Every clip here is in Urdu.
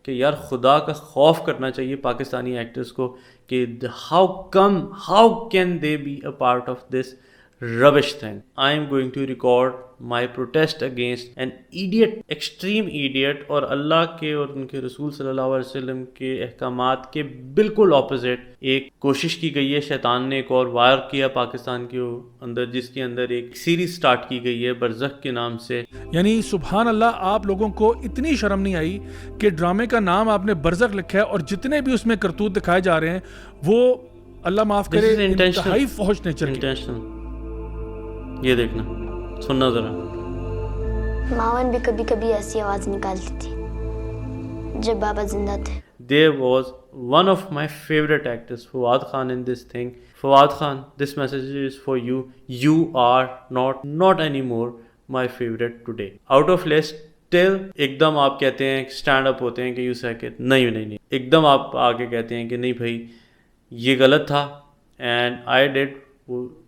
کہ یار خدا کا خوف کرنا چاہیے پاکستانی ایکٹرز کو کہ how can they be a part of this rubbish thing. I am going to record my protest against an idiot, extreme idiot, اور اللہ کے اور ان کے رسول صلی اللہ علیہ وسلم کے احکامات کے بالکل اپوزٹ ایک کوشش کی گئی ہے. شیطان نے ایک اور وائر کیا پاکستان کے اندر، جس کے اندر ایک سیریز سٹارٹ کی گئی ہے برزخ کے نام سے. یعنی سبحان اللہ، آپ لوگوں کو اتنی شرم نہیں آئی کہ ڈرامے کا نام آپ نے برزخ لکھا ہے، اور جتنے بھی اس میں کرتوت دکھائے جا رہے ہیں وہ اللہ معاف کرے انتہائی فحش نیچر کے. یہ دیکھنا، سننا ذرا. ماون بھی کبھی کبھی ایسی آواز نکالتی تھی جب بابا زندہ تھے. There was one of my favorite actors, Fawad Khan, in this thing. Fawad Khan, this message is for you. You are not anymore my favorite today. Out of list till ایک دم آپ کہتے ہیں اسٹینڈ اپ ہوتے ہیں کہ یو سیکٹ نہیں ایک دم آپ آگے کہتے ہیں کہ نہیں بھائی یہ غلط تھا، and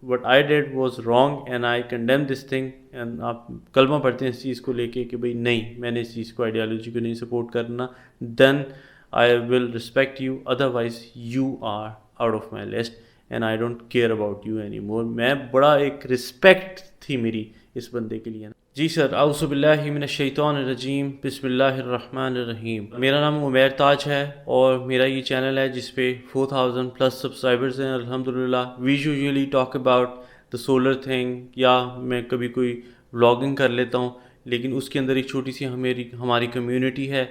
what I did was wrong and I condemn this thing. and آپ کلمہ پڑھتے ہیں اس چیز کو لے کے کہ بھائی نہیں، میں نے اس چیز کو آئیڈیالوجی کو نہیں سپورٹ کرنا، then I will respect you, otherwise you are out of my list and I don't care about you anymore. میں بڑا ایک رسپیکٹ تھی میری اس بندے کے لیے. جی سر، اعوذ باللہ من الشیطان الرجیم، بسم اللہ الرحمن الرحیم. میرا نام عمیر تاج ہے اور میرا یہ چینل ہے جس پہ 4000 پلس سبسکرائبرز ہیں الحمدللہ. We usually talk about the solar thing, یا میں کبھی کوئی ولاگنگ کر لیتا ہوں، لیکن اس کے اندر ایک چھوٹی سی ہماری کمیونٹی ہے.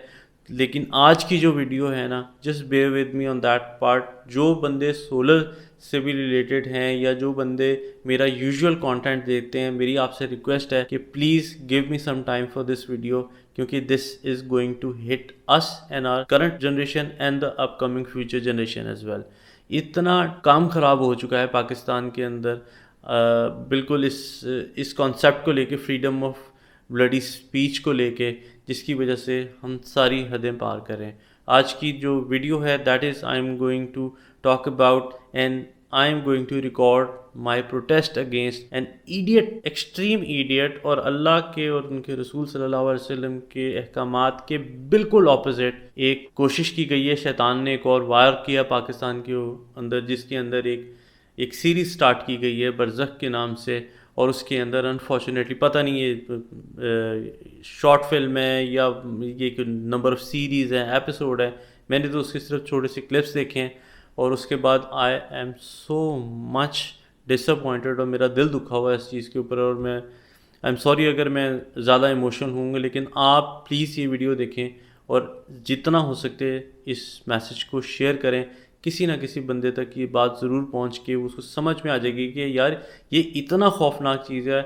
لیکن آج کی جو ویڈیو ہے نا، just bear with me on that part. جو بندے سولر سے بھی ریلیٹڈ ہیں یا جو بندے میرا یوزول کانٹینٹ دیکھتے ہیں، میری آپ سے ریکویسٹ ہے کہ please give me some time for this video, کیونکہ this is going to hit us and our current generation and the upcoming future generation as well. اتنا کام خراب ہو چکا ہے پاکستان کے اندر بالکل اس کانسیپٹ کو لے کے، فریڈم آف بلڈی اسپیچ کو لے کے، جس کی وجہ سے ہم ساری حدیں پار کریں. آج کی جو ویڈیو ہے that is I am going to talk about and I am going to record my protest against an idiot, extreme idiot, اور اللہ کے اور ان کے رسول صلی اللہ علیہ وسلم کے احکامات کے بالکل اپوزٹ ایک کوشش کی گئی ہے. شیطان نے ایک اور وائر کیا پاکستان کے اندر، جس کے اندر ایک سیریز سٹارٹ کی گئی ہے برزخ کے نام سے. اور اس کے اندر انفارچونیٹلی پتہ نہیں یہ شارٹ فلم ہے یا یہ نمبر آف سیریز ہیں، ایپیسوڈ ہے. میں نے تو اس کے صرف چھوٹے سے کلپس دیکھے ہیں، اور اس کے بعد I am so much dish appointed, اور میرا دل دکھا ہوا ہے اس چیز کے اوپر. اور میں آئی ایم سوری اگر میں زیادہ ایموشنل ہوں گا، لیکن آپ پلیز یہ ویڈیو دیکھیں اور جتنا ہو سکتے اس میسیج کو شیئر کریں. کسی نہ کسی بندے تک یہ بات ضرور پہنچ کے اس کو سمجھ میں آ جائے گی کہ یار یہ اتنا خوفناک چیز ہے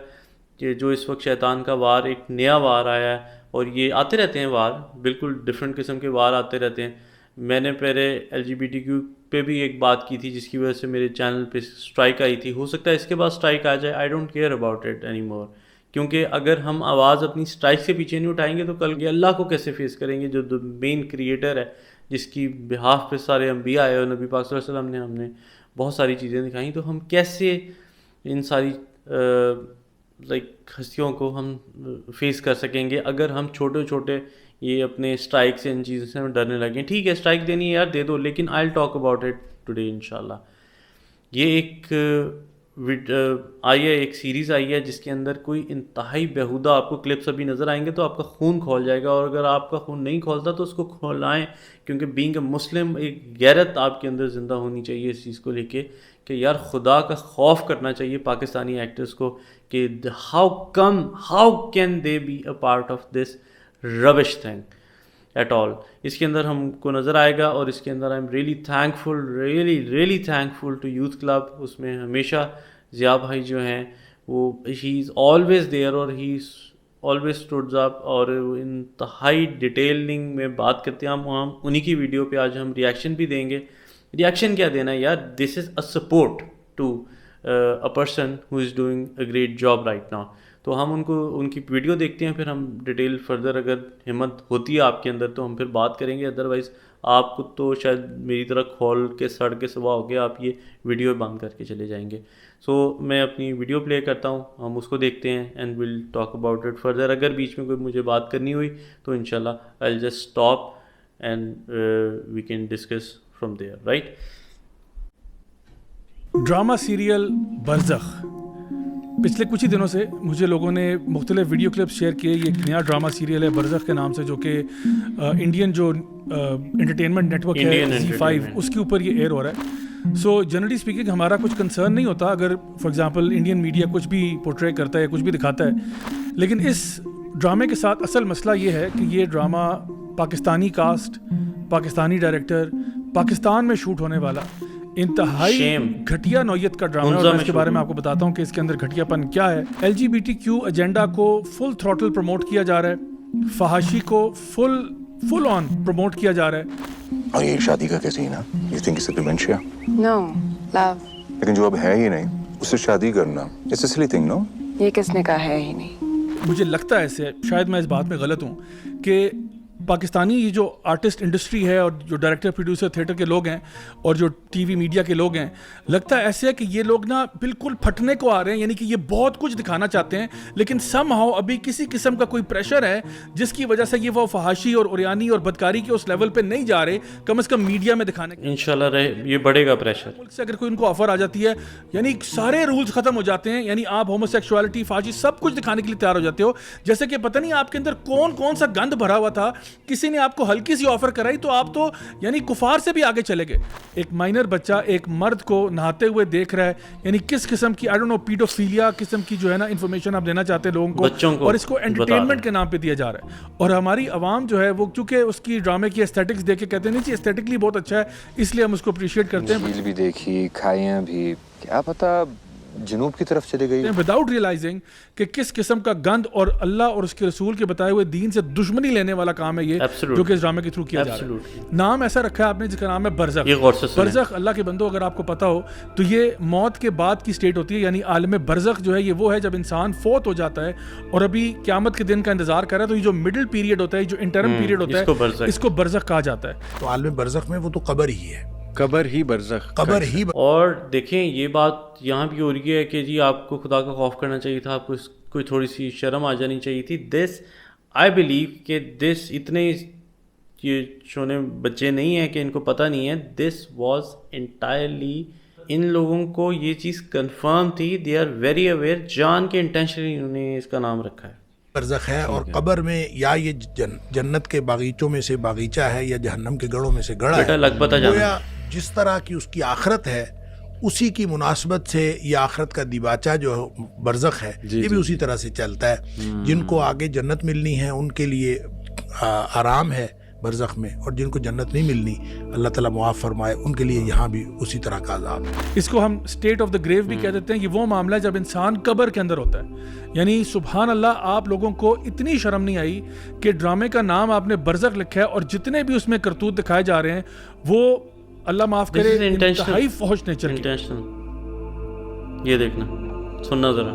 کہ جو اس وقت شیطان کا وار، ایک نیا وار آیا ہے. اور یہ آتے رہتے ہیں وار، بالکل ڈفرینٹ قسم کے وار آتے رہتے ہیں. میں نے پہلے LGBTQ پہ بھی ایک بات کی تھی جس کی وجہ سے میرے چینل پہ اسٹرائک آئی تھی. ہو سکتا ہے اس کے بعد اسٹرائک آ جائے، آئی don't care about it any more. کیونکہ اگر ہم آواز اپنی اسٹرائک سے پیچھے نہیں اٹھائیں گے تو کل یہ اللہ کو کیسے فیس کریں گے، جو مین کریٹر ہے، جس کی بہاف پہ سارے انبیاء آئے اور نبی پاک صلی اللہ علیہ وسلم نے ہم نے بہت ساری چیزیں دکھائیں. تو ہم کیسے ان ساری ہستیوں کو ہم فیس کر سکیں گے اگر ہم چھوٹے یہ اپنے اسٹرائک سے، ان چیزوں سے ہم ڈرنے لگیں. ٹھیک ہے اسٹرائک دینی ہے یار، دے دو، لیکن I will talk about it today انشاءاللہ. یہ ایک آئی ہے، ایک سیریز آئی ہے جس کے اندر کوئی انتہائی بیہودہ آپ کو کلپس ابھی نظر آئیں گے تو آپ کا خون کھول جائے گا. اور اگر آپ کا خون نہیں کھولتا تو اس کو کھولائیں، کیونکہ بینگ اے مسلم ایک غیرت آپ کے اندر زندہ ہونی چاہیے اس چیز کو لے کے کہ یار خدا کا خوف کرنا چاہیے پاکستانی ایکٹرز کو کہ how can they be a part of this rubbish thing at all. اس کے اندر ہم کو نظر آئے گا. اور اس کے اندر I am really thankful to youth club. اس میں ہمیشہ ضیاء بھائی جو ہیں وہ ہی از آلویز دیئر اور ہی از آلویز اسٹوڈز اپ، اور انتہائی ڈیٹیلنگ میں بات کرتے ہیں. ہم انہی کی ویڈیو پہ آج ہم ریئیکشن بھی دیں گے. ریئیکشن کیا دینا ہے یار، this is a support to a person who is doing a great job right now. تو ہم ان کی ویڈیو دیکھتے ہیں، پھر ہم ڈیٹیل فردر اگر ہمت ہوتی ہے آپ کے اندر تو ہم پھر بات کریں گے. ادروائز آپ کو تو شاید میری طرح کھول کے سڑ کے صبح ہو کے آپ یہ ویڈیو بند کر کے چلے جائیں گے. سو میں اپنی ویڈیو پلے کرتا ہوں، ہم اس کو دیکھتے ہیں and will talk about it further. اگر بیچ میں کوئی مجھے بات کرنی ہوئی تو انشاءاللہ I will just stop and we can discuss from there, right? Drama serial Barzakh پچھلے کچھ ہی دنوں سے مجھے لوگوں نے مختلف ویڈیو کلپس شیئر کیے. یہ ایک نیا ڈرامہ سیریل ہے برزخ کے نام سے, جو کہ انڈین جو انٹرٹینمنٹ نیٹ ورک ہے Z5 اس کے اوپر یہ ایئر ہو رہا ہے. سو جنرلی اسپیکنگ ہمارا کچھ کنسرن نہیں ہوتا اگر فار ایگزامپل انڈین میڈیا کچھ بھی پورٹرے کرتا ہے یا کچھ بھی دکھاتا ہے, لیکن اس ڈرامے کے ساتھ اصل مسئلہ یہ ہے کہ یہ drama Pakistani cost, Pakistani director, Pakistan میں شوٹ ہونے والا انتہائی گھٹیا نوعیت کا ڈرامہ ہے. اور میں اس کے بارے میں آپ کو بتاتا ہوں کہ اس کے اندر گھٹیا پن کیا ہے. LGBTQ ایجنڈا کو فل تھروٹل پروموٹ کیا جا رہا ہے, فحاشی کو فل آن پروموٹ کیا جا رہا ہے. اور یہ شادی کا کیسے ہی نا یو تھنک اٹس ڈیمنشیا؟ نو لو. لیکن جو اب ہے ہی نہیں اس سے شادی کرنا اٹس اے سلی تھنگ, نو؟ یہ کس نے کہا ہے ہی نہیں. مجھے لگتا ہے ایسے, شاید میں اس بات میں غلط ہوں, کہ پاکستانی یہ جو آرٹسٹ انڈسٹری ہے اور جو ڈائریکٹر پروڈیوسر تھیٹر کے لوگ ہیں اور جو ٹی وی میڈیا کے لوگ ہیں, لگتا ہے ایسے ہے کہ یہ لوگ نا بالکل پھٹنے کو آ رہے ہیں. یعنی کہ یہ بہت کچھ دکھانا چاہتے ہیں لیکن سم ہاؤ ابھی کسی قسم کا کوئی پریشر ہے جس کی وجہ سے یہ وہ فحاشی اور اوریانی اور بدکاری کے اس لیول پہ نہیں جا رہے, کم از کم میڈیا میں دکھانے کے. انشاءاللہ یہ بڑھے گا پریشر. ملک سے اگر کوئی ان کو آفر آ جاتی ہے, یعنی سارے رولز ختم ہو جاتے ہیں, یعنی آپ ہومو سیکشوالٹی, فحاشی سب کچھ دکھانے کے لیے تیار ہو جاتے ہو. جیسے کہ پتہ نہیں آپ کے اندر کون سا گند بھرا ہوا تھا, کسی نے آپ کو ہلکی سی آفر کرائی تو آپ تو یعنی کفار سے بھی آگے چلے گئے. ایک مائنر بچہ ایک مرد کو نہاتے ہوئے دیکھ رہا ہے, یعنی کس قسم کی آئی ڈونٹ نو پیڈوفیلیا قسم کی جو ہے نا انفارمیشن آپ دینا چاہتے ہیں لوگوں کو, اور اس کو انٹرٹینمنٹ کے نام پہ دیا جا رہا ہے. اور ہماری عوام جو ہے وہ چونکہ اس کی ڈرامے کی ایستھیٹکس دیکھ کے کہتے ہیں نہیں جی ایستھیٹکلی بہت اچھا ہے, اس لیے ہم اس کو اپریشیٹ کرتے ہیں. جھیل بھی دیکھی, کھائیاں بھی, کیا پتا جنوب کی طرف چلی گئی وداؤٹ ریئلائزنگ کہ کس قسم کا گند اور اللہ اور اس کے رسول کے بتائے ہوئے دین سے دشمنی لینے والا کام ہے یہ, جو کہ اس ڈرامے کے تھرو کیا جا رہا ہے. نام ایسا رکھا ہے آپ نے جس کا نام ہے برزخ. برزخ اللہ کے بندو اگر آپ کو پتا ہو تو یہ موت کے بعد کی سٹیٹ ہوتی ہے, یعنی عالم برزخ جو ہے یہ وہ ہے جب انسان فوت ہو جاتا ہے اور ابھی قیامت کے دن کا انتظار کر رہا ہے. تو یہ جو مڈل پیریڈ ہوتا ہے, جو انٹرم پیریڈ ہوتا ہے, اس کو برزخ کہا جاتا ہے. تو عالم برزخ میں وہ تو قبر ہی ہے, قبر ہی برزخ, قبر ہی. اور دیکھیں یہ بات یہاں بھی ہو رہی ہے کہ جی آپ کو خدا کا خوف کرنا چاہیے تھا, آپ کو کوئی تھوڑی سی شرم آ جانی چاہیے تھی. دس آئی بلیو کہ دس اتنے یہ چھونے بچے نہیں ہیں کہ ان کو پتہ نہیں ہے. دس واز انٹائرلی ان لوگوں کو یہ چیز کنفرم تھی, دے آر ویری اویئر, جان کے انٹینشنلی انہوں نے اس کا نام رکھا ہے برزخ ہے. اور قبر میں یا یہ جنت کے باغیچوں میں سے باغیچہ ہے یا جہنم کے گڑھوں میں سے گڑھا ہے. گویا جس طرح کی اس کی آخرت ہے اسی کی مناسبت سے یہ آخرت کا دیباچہ جو برزخ ہے یہ بھی اسی طرح سے چلتا ہے. جن کو آگے جنت ملنی ہے ان کے لیے آرام ہے برزخ میں, اور جن کو جنت نہیں ملنی اللہ تعالیٰ معاف فرمائے ان کے لیے یہاں بھی اسی طرح کا عذاب ہے. اس کو ہم اسٹیٹ آف دا گریو بھی کہہ دیتے ہیں. یہ وہ معاملہ ہے جب انسان قبر کے اندر ہوتا ہے. یعنی سبحان اللہ, آپ لوگوں کو اتنی شرم نہیں آئی کہ ڈرامے کا نام آپ نے برزخ لکھا ہے اور جتنے بھی اس میں کرتوت دکھائے جا رہے ہیں وہ اللہ معاف کرے انتہائی فحش نیچر کی. یہ دیکھنا سننا ذرا.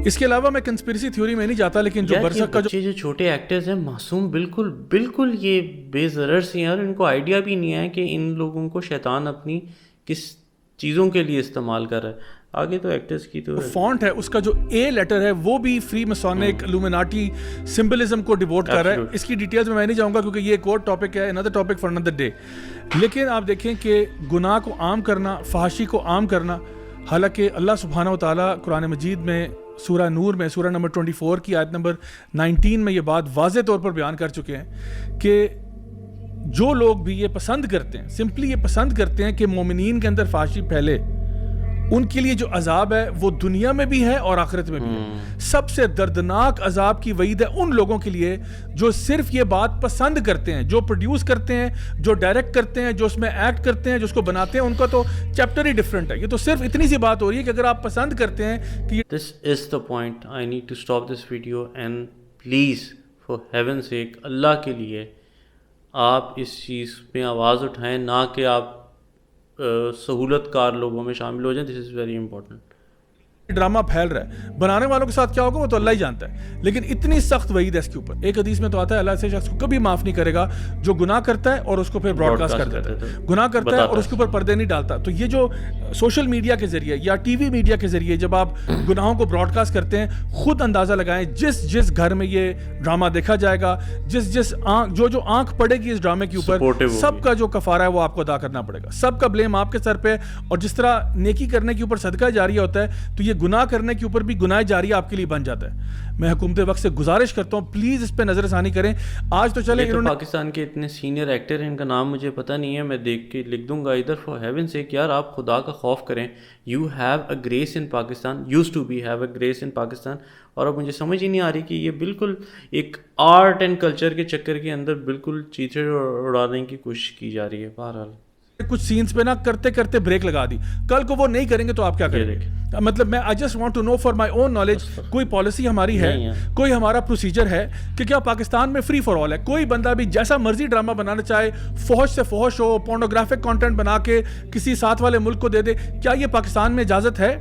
اس کے علاوہ میں کنسپیرسی تھیوری میں نہیں جاتا, لیکن جو برزخ کا جو چھوٹے ایکٹرز ہیں معصوم بالکل یہ بے ضرر سے ہیں, اور ان کو آئیڈیا بھی نہیں ہے کہ ان لوگوں کو شیطان اپنی کس چیزوں کے لیے استعمال کر رہا ہے. آگے تو ایکٹرز کی تو فونٹ ہے اس کا جو اے لیٹر ہے وہ بھی فری مسونک لومیناٹی سمبلزم کو ڈیووٹ کر رہا ہے. اس کی ڈیٹیلز میں نہیں جاؤں گا کیونکہ یہ ایک اور ٹاپک ہے, another topic for another day. لیکن آپ دیکھیں کہ گناہ کو عام کرنا, فحاشی کو عام کرنا, حالانکہ اللہ سبحانہ و تعالیٰ قرآن مجید میں سورہ نور میں سورہ نمبر 24 کی آیت نمبر 19 میں یہ بات واضح طور پر بیان کر چکے ہیں کہ جو لوگ بھی یہ پسند کرتے ہیں, سمپلی یہ پسند کرتے ہیں کہ مومنین کے اندر فحاشی پھیلے, ان کے لیے جو عذاب ہے وہ دنیا میں بھی ہے اور آخرت میں بھی ہے. سب سے دردناک عذاب کی وعید ہے ان لوگوں کے لیے جو صرف یہ بات پسند کرتے ہیں, جو پروڈیوس کرتے ہیں, جو ڈائریکٹ کرتے ہیں, جو اس میں ایکٹ کرتے ہیں, جو اس کو بناتے ہیں. ان کا تو چیپٹر ہی ڈفرینٹ ہے. یہ تو صرف اتنی سی بات ہو رہی ہے کہ اگر آپ پسند کرتے ہیں کہ this is the point, I need to stop this video and please for heaven sake اللہ کے لیے آپ اس چیز پہ آواز اٹھائیں, نہ کہ آپ سہولت کار لوگوں میں شامل ہو جائیں. دس از ویری امپورٹنٹ. ڈرامہ پھیل رہا ہے, بنانے والوں کے ساتھ کیا ہوگا وہ تو اللہ ہی جانتا ہے, لیکن اتنی سخت وعید ہے اس کے اوپر. ایک حدیث میں تو آتا ہے اللہ سے شخص کو کبھی معاف نہیں کرے گا جو گناہ کرتا ہے اور اس کو پھر براڈ کاسٹ کر دیتا ہے, گناہ کرتا ہے اور اس کے اوپر پردے نہیں ڈالتا. تو یہ جو سوشل میڈیا کے ذریعے یا ٹی وی میڈیا کے ذریعے جب آپ گناہوں کو براڈ کاسٹ کرتے ہیں, خود اندازہ لگائیں جس گھر میں یہ ڈرامہ دیکھا جائے گا, جو آنکھ پڑے گی اس ڈرامے کے اوپر, سب کا جو کفارہ ہے وہ آپ کو ادا کرنا پڑے گا, سب کا بلیم آپ کے سر پہ. اور جس طرح نیکی کرنے کے اوپر صدقہ جاریہ ہوتا ہے, تو یہ گناہ کرنے کے اوپر بھی گناہ جاریہ آپ کے لیے بن جاتا ہے. میں حکومت وقت سے گزارش کرتا ہوں پلیز اس پہ نظر ثانی کریں. آج تو چلے انہوں نے پاکستان کے اتنے سینئر ایکٹر ہیں, ان کا نام مجھے پتہ نہیں ہے, میں دیکھ کے لکھ دوں گا ادھر. فار ہیون سیک یار آپ خدا کا خوف کریں. You have a grace in Pakistan, used to be have a grace in Pakistan. اور اب مجھے سمجھ ہی نہیں آ رہی کہ یہ بالکل ایک آرٹ اینڈ کلچر کے چکر کے اندر بالکل چیتڑ اڑانے کی کوشش کی جا رہی ہے. بہرحال کچھ سینز پہ نا کرتے کرتے بریک لگا دی, کل کو وہ نہیں کریں گے تو آپ کیا کریں گے؟ مطلب میں I just want to know for my own knowledge, کوئی پالیسی ہماری ہے, کوئی ہمارا پروسیجر ہے کہ کیا پاکستان میں فری فار آل ہے؟ کوئی بندہ بھی جیسا مرضی ڈرامہ بنانا چاہے, فحش سے فحش ہو, پورنوگرافک کانٹینٹ بنا کے کسی ساتھ والے ملک کو دے دے, کیا یہ پاکستان میں اجازت ہے؟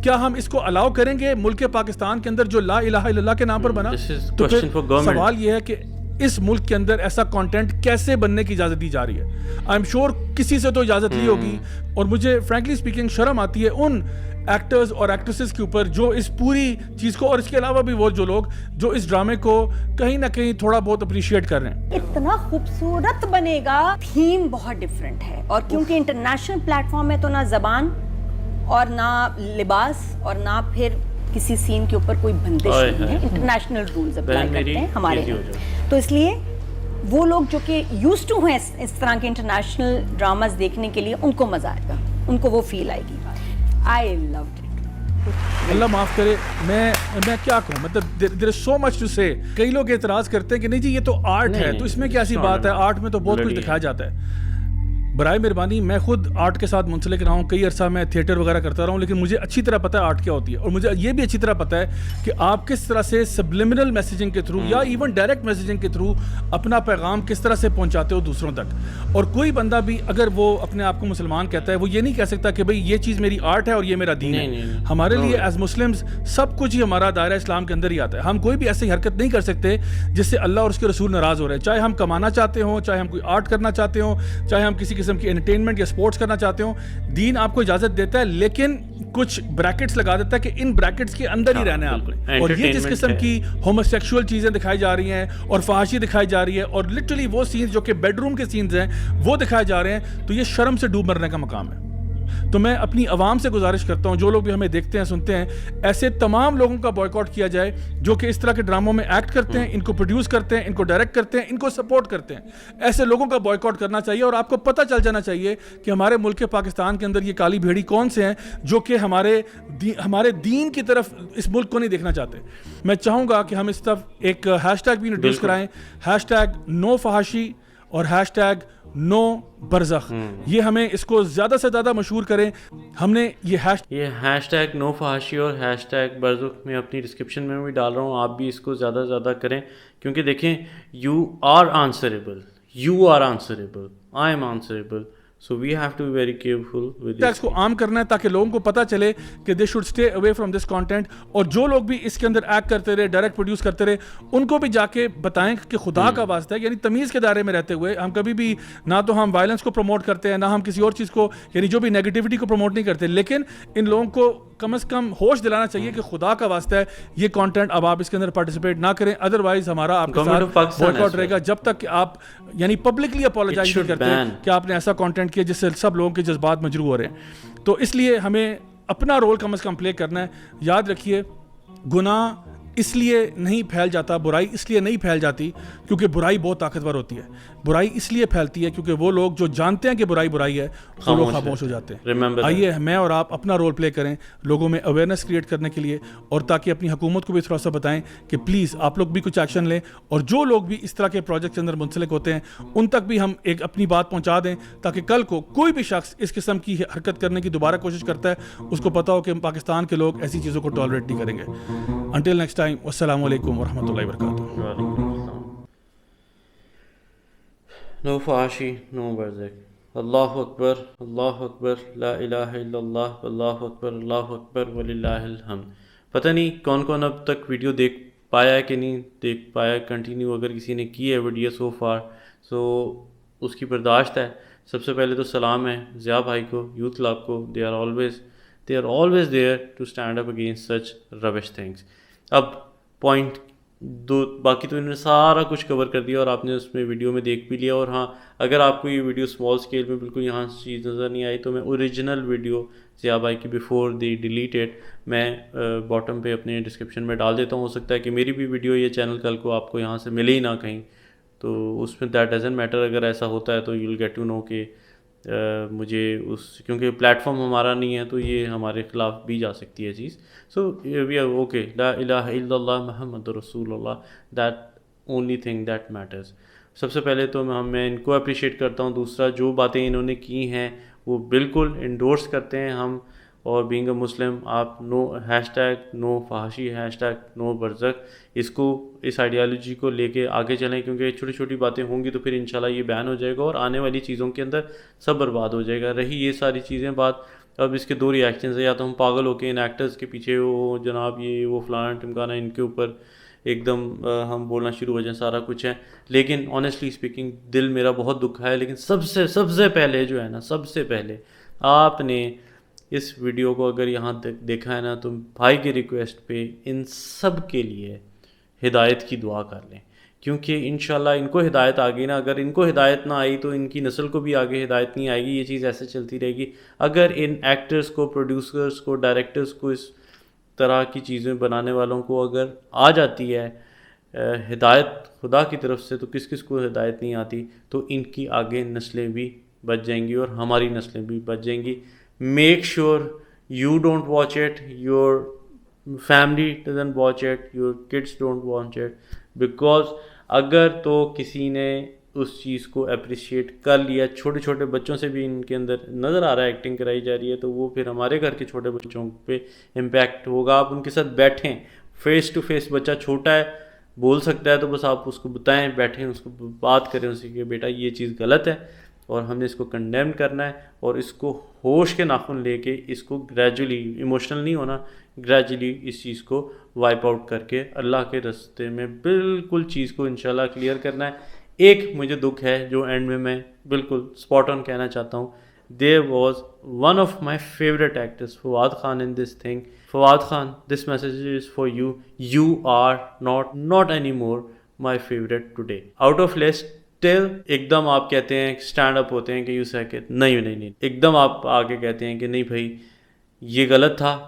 کیا ہم اس کو الاؤ کریں گے ملک پاکستان کے اندر جو لا الہ الا اللہ کے نام پر بنا؟ تو پھر سوال یہ ہے کہ اس ملک کے اندر ایسا کانٹینٹ کیسے بننے کی اجازت دی جا رہی ہے؟ آئی ایم شیور کسی سے تو اجازت لی ہوگی, اور مجھے فرینکلی اسپیکنگ شرم آتی ہے ان ایکٹرز اور ایکٹریسز کے اوپر جو اس پوری چیز کو, اور اس کے علاوہ بھی وہ جو لوگ جو اس ڈرامے کو کہیں نہ کہیں تھوڑا بہت اپریشیٹ کر رہے ہیں. اتنا خوبصورت بنے گا, تھیم بہت ڈفرینٹ ہے, اور کیونکہ انٹرنیشنل پلیٹ فارم میں تو نہ زبان اور نہ لباس اور نہ پھر کسی سین کے اوپر کوئی بندش نہیں ہے, انٹرنیشنل رولز اپلائی کرتے ہیں ہمارے یہاں. تو اس لیے وہ لوگ جو کہ یوز ٹو ہیں اس طرح کے انٹرنیشنل ڈراماز دیکھنے کے لیے, ان کو مزہ آئے گا, ان کو وہ فیل آئے گی. آئی لوڈ اٹ. اللہ معاف کرے, میں کیا کہوں, مطلب دیر از سو مچ ٹو سے. کئی لوگ اعتراض کرتے ہیں کہ نہیں جی یہ تو آرٹ ہے, تو اس میں کیا ایسی بات ہے, آرٹ میں تو بہت کچھ دکھایا جاتا ہے. برائے مہربانی, میں خود آرٹ کے ساتھ منسلک رہا ہوں, کئی عرصہ میں تھیٹر وغیرہ کرتا رہا ہوں, لیکن مجھے اچھی طرح پتہ ہے آرٹ کیا ہوتی ہے, اور مجھے یہ بھی اچھی طرح پتہ ہے کہ آپ کس طرح سے سبلیمنل میسیجنگ کے تھرو یا ایون ڈائریکٹ میسیجنگ کے تھرو اپنا پیغام کس طرح سے پہنچاتے ہو دوسروں تک. اور کوئی بندہ بھی اگر وہ اپنے آپ کو مسلمان کہتا ہے, وہ یہ نہیں کہہ سکتا کہ بھئی یہ چیز میری آرٹ ہے اور یہ میرا دین ہے. ہمارے لیے ایز مسلمز سب کچھ ہی ہمارا دائرہ اسلام کے اندر ہی آتا ہے. ہم کوئی بھی ایسی حرکت نہیں کر سکتے جس سے اللہ اور اس کے رسول ناراض ہو رہے ہیں, چاہے ہم کمانا چاہتے ہوں, چاہے ہم کوئی آرٹ کرنا چاہتے ہوں, چاہے ہم کسی قسم کی انٹرٹینمنٹ سپورٹس کرنا چاہتے ہوں. دین آپ کو اجازت دیتا ہے, لیکن کچھ بریکٹس لگا دیتا ہے کہ ان بریکٹس کے اندر ہی رہنا ہے آپ نے. اور یہ جس قسم کی ہوموسیکشول چیزیں دکھائی جا رہی ہیں اور فحاشی دکھائی جا رہی ہے, اور لٹرلی وہ سینز جو کہ بیڈ روم کے سینز ہیں وہ دکھائے جا رہے ہیں, تو یہ شرم سے ڈوب مرنے کا مقام ہے. تو میں اپنی عوام سے گزارش کرتا ہوں, جو لوگ بھی ہمیں دیکھتے ہیں سنتے ہیں, ایسے تمام لوگوں کا بائیکاٹ کیا جائے جو کہ اس طرح کے ڈراموں میں ایکٹ کرتے ہیں, ان کو پروڈیوس کرتے ہیں, ان کو ڈائریکٹ کرتے ہیں, ان کو سپورٹ کرتے ہیں. ایسے لوگوں کا بائیکاٹ کرنا چاہیے, اور آپ کو پتہ چل جانا چاہیے کہ ہمارے ملک پاکستان کے اندر یہ کالی بھیڑی کون سے ہیں جو کہ ہمارے دین کی طرف اس ملک کو نہیں دیکھنا چاہتے. میں چاہوں گا کہ ہم اس طرف ایک ہیش ٹیگ بھی انٹروڈیوس کرائیں, ہیش ٹیگ نو فحاشی اور ہیش ٹیگ نو برزخ. یہ ہمیں اس کو زیادہ سے زیادہ مشہور کریں. ہم نے یہ ہیش ٹیگ نو فحاشی اور ہیش ٹیگ برزخ میں اپنی ڈسکرپشن میں بھی ڈال رہا ہوں, آپ بھی اس کو زیادہ سے زیادہ کریں, کیونکہ دیکھیں you are answerable, I am answerable. So we have to be very careful with اس کو عام کرنا ہے تاکہ لوگوں کو پتہ چلے کہ they should stay away from this content. اور جو لوگ بھی اس کے اندر ایکٹ کرتے رہے, ڈائریکٹ پروڈیوس کرتے رہے, ان کو بھی جا کے بتائیں کہ خدا کا واسطہ ہے, یعنی تمیز کے دائرے میں رہتے ہوئے ہم کبھی بھی نہ تو ہم وائلنس کو پروموٹ کرتے ہیں, نہ ہم کسی اور چیز کو, یعنی جو بھی نیگیٹیوٹی کو پروموٹ نہیں کرتے, لیکن ان لوگوں کو کم از کم ہوش دلانا چاہیے کہ خدا کا واسطہ ہے یہ کانٹینٹ اب آپ اس کے اندر پارٹیسپیٹ نہ کریں, ادروائز ہمارا آپ کے ساتھ بائیکاٹ رہے گا جب تک کہ آپ یعنی پبلکلی اپولوجائز نہیں کرتے کہ آپ نے ایسا کانٹینٹ کیا جس سے سب لوگوں کے جذبات مجروح ہو رہے ہیں. تو اس لیے ہمیں اپنا رول کم از کم پلے کرنا ہے. یاد رکھیے, گناہ اس لیے نہیں پھیل جاتا, برائی اس لیے نہیں پھیل جاتی کیونکہ برائی بہت طاقتور ہوتی ہے. برائی اس لیے پھیلتی ہے کیونکہ وہ لوگ جو جانتے ہیں کہ برائی ہے وہ لوگ خاموش ہو جاتے ہیں. آئیے میں اور آپ اپنا رول پلے کریں لوگوں میں اویئرنیس کریٹ کرنے کے لیے, اور تاکہ اپنی حکومت کو بھی تھوڑا سا بتائیں کہ پلیز آپ لوگ بھی کچھ ایکشن لیں, اور جو لوگ بھی اس طرح کے پروجیکٹ کے اندر منسلک ہوتے ہیں ان تک بھی ہم ایک اپنی بات پہنچا دیں, تاکہ کل کو کوئی بھی شخص اس قسم کی حرکت کرنے کی دوبارہ کوشش کرتا ہے اس کو پتا ہو کہ پاکستان کے لوگ ایسی چیزوں کو ٹالریٹ نہیں کریں گے. انٹل نیکسٹ ٹائم, السلام علیکم ورحمۃ اللہ وبرکاتہ. No fahashi, no barzak. اللہ اکبر لا الہ الا اللہ اللہ اکبر وللہ الحمد. پتہ نہیں کون کون اب تک ویڈیو دیکھ پایا کہ نہیں دیکھ پایا کنٹینیو. اگر کسی نے کی ہے ویڈیو سو فار سو اس کی برداشت ہے. سب سے پہلے تو سلام ہے ضیاء بھائی کو, یوتھ کلب کو. They are always there to stand up against such rubbish things. اب پوائنٹ دو, باقی تو انہوں نے سارا کچھ کور کر دیا اور آپ نے اس میں ویڈیو میں دیکھ بھی لیا. اور ہاں اگر آپ کو یہ ویڈیو اسمال اسکیل میں بالکل یہاں چیز نظر نہیں آئی تو میں اوریجنل ویڈیو ضیاء بھائی کی بیفور دی ڈیلیٹڈ میں باٹم پہ اپنے ڈسکرپشن میں ڈال دیتا ہوں. ہو سکتا ہے کہ میری بھی ویڈیو یہ چینل کل کو آپ کو یہاں سے ملے ہی نہ کہیں, تو اس میں دیٹ ڈزنٹ میٹر. اگر ایسا ہوتا ہے تو you will get to know کہ مجھے اس کیونکہ پلیٹ فارم ہمارا نہیں ہے تو یہ ہمارے خلاف بھی جا سکتی ہے چیز. سو وی آر اوکے. لا الہ الا اللہ محمد رسول اللہ, that only thing that matters. سب سے پہلے تو میں ان کو اپریشیٹ کرتا ہوں. دوسرا جو باتیں انہوں نے کی ہیں وہ بالکل انڈورس کرتے ہیں ہم. اور بینگ اے مسلم آپ نو فحاشی نو برزخ اس آئیڈیالوجی کو لے کے آگے چلیں, کیونکہ چھوٹی چھوٹی باتیں ہوں گی تو پھر انشاءاللہ یہ بیان ہو جائے گا اور آنے والی چیزوں کے اندر سب برباد ہو جائے گا. رہی یہ ساری چیزیں بات, اب اس کے دو ریئیکشنز ہیں. یا تو ہم پاگل ہو کے ان ایکٹرز کے پیچھے وہ جناب یہ وہ فلانا ٹمکانا ان کے اوپر ایک دم ہم بولنا شروع ہو جائیں, سارا کچھ ہے. لیکن آنیسٹلی اسپیکنگ دل میرا بہت دکھا ہے. لیکن سب سے پہلے جو ہے نا, سب سے پہلے آپ نے اس ویڈیو کو اگر یہاں تک دیکھا ہے نا تو بھائی کی ریکویسٹ پہ ان سب کے لیے ہدایت کی دعا کر لیں, کیونکہ انشاءاللہ ان کو ہدایت آ گئی نا. اگر ان کو ہدایت نہ آئی تو ان کی نسل کو بھی آگے ہدایت نہیں آئے گی. یہ چیز ایسے چلتی رہے گی. اگر ان ایکٹرز کو, پروڈیوسرز کو, ڈائریکٹرز کو, اس طرح کی چیزیں بنانے والوں کو اگر آ جاتی ہے ہدایت خدا کی طرف سے, تو کس کو ہدایت نہیں آتی. تو ان کی آگے نسلیں بھی بچ جائیں گی اور ہماری نسلیں بھی بچ جائیں گی. Make sure you don't watch it, your family doesn't watch it, your kids don't watch it, because اگر تو کسی نے اس چیز کو اپریشیٹ کر لیا, چھوٹے چھوٹے بچوں سے بھی ان کے اندر نظر آ رہا ہے ایکٹنگ کرائی جا رہی ہے, تو وہ پھر ہمارے گھر کے چھوٹے بچوں پہ امپیکٹ ہوگا. آپ ان کے ساتھ بیٹھیں فیس ٹو فیس, بچہ چھوٹا ہے بول سکتا ہے تو بس آپ اس کو بتائیں, بیٹھیں اس کو بات کریں اس سے کہ بیٹا یہ چیز غلط ہے اور ہم نے اس کو کنڈیم کرنا ہے, اور اس کو ہوش کے ناخن لے کے اس کو گریجولی, ایموشنل نہیں ہونا, گریجولی اس چیز کو وائپ آؤٹ کر کے اللہ کے راستے میں بالکل چیز کو انشاءاللہ کلیئر کرنا ہے. ایک مجھے دکھ ہے جو اینڈ میں بالکل اسپاٹ آن کہنا چاہتا ہوں. There was one of my favourite actors Fawad Khan in this thing. Fawad Khan, this message is for you. You are not any more my favourite today. Out of list till ایک دم آپ کہتے ہیں اسٹینڈ اپ ہوتے ہیں کہ یو سے کہ نہیں, ایک دم آپ آگے کہتے ہیں کہ نہیں بھائی یہ غلط تھا,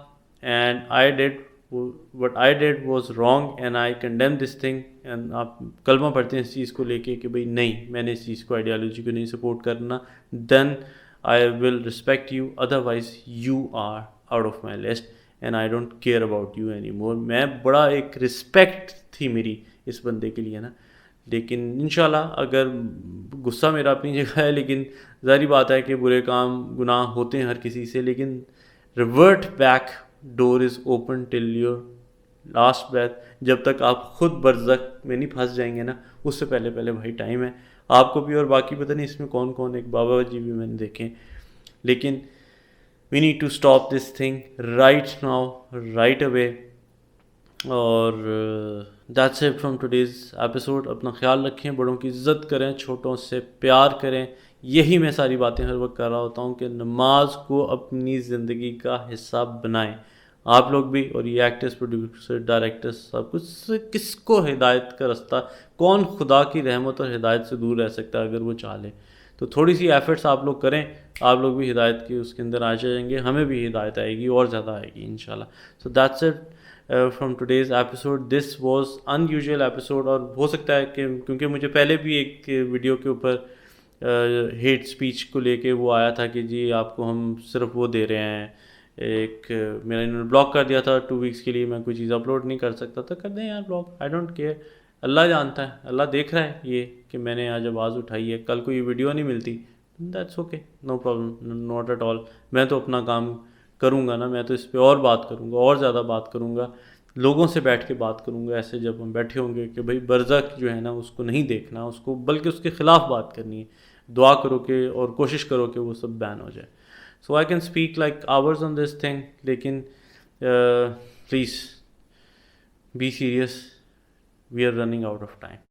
and I did what I did was wrong and I condemn this thing. And آپ کلمہ پڑھتے ہیں اس چیز کو لے کے کہ بھائی نہیں, میں نے اس چیز کو, آئیڈیالوجی کو نہیں سپورٹ کرنا. Then I will respect you, otherwise you are out of my list and I don't care about you any more. میں بڑا ایک رسپیکٹ تھی میری اس بندے کے لیے نا, لیکن انشاءاللہ اگر غصہ میرا اپنی جگہ ہے, لیکن ظاہری بات ہے کہ برے کام گناہ ہوتے ہیں ہر کسی سے, لیکن revert back door is open till your last breath. جب تک آپ خود برزخ میں نہیں پھنس جائیں گے نا, اس سے پہلے بھائی ٹائم ہے آپ کو بھی. اور باقی پتہ نہیں اس میں کون, ایک بابا جی بھی میں نے دیکھے. لیکن we need to stop this thing right now, right away. اور that's it from today's episode. اپنا خیال رکھیں, بڑوں کی عزت کریں, چھوٹوں سے پیار کریں. یہی میں ساری باتیں ہر وقت کر رہا ہوتا ہوں کہ نماز کو اپنی زندگی کا حصہ بنائیں آپ لوگ بھی. اور یہ ایکٹرز, پروڈیوسر, ڈائریکٹرز, سب کچھ, کس کو ہدایت کا رستہ, کون خدا کی رحمت اور ہدایت سے دور رہ سکتا ہے اگر وہ چاہ لے. تو تھوڑی سی ایفرٹس آپ لوگ کریں, آپ لوگ بھی ہدایت کی اس کے اندر آ جائیں گے, ہمیں بھی ہدایت آئے گی اور زیادہ آئے گی انشاءاللہ. So that's it from today's episode. This was in usual episode. اور ہو سکتا ہے کہ کیونکہ مجھے پہلے بھی ایک ویڈیو کے اوپر ہیٹ اسپیچ کو لے کے وہ آیا تھا کہ جی آپ کو ہم صرف وہ دے رہے ہیں, ایک میرا انہوں نے بلاک کر دیا تھا 2 ویکس کے لیے, میں کوئی چیز اپلوڈ نہیں کر سکتا تھا. کر دیں یار بلاک, آئی ڈونٹ کیئر. اللہ جانتا ہے, اللہ دیکھ رہا ہے یہ کہ میں نے آج آواز اٹھائی ہے, کل کو یہ ویڈیو نہیں ملتی, that's okay, no problem, not at all. میں تو اپنا کام کروں گا نا, میں تو اس پہ اور بات کروں گا, اور زیادہ بات کروں گا, لوگوں سے بیٹھ کے بات کروں گا. ایسے جب ہم بیٹھے ہوں گے کہ بھائی برزخ جو ہے نا اس کو نہیں دیکھنا, اس کو بلکہ اس کے خلاف بات کرنی ہے. دعا کرو کہ اور کوشش کرو کہ وہ سب بین ہو جائے. So I can speak like hours on this thing, لیکن please be serious, we are running out of time.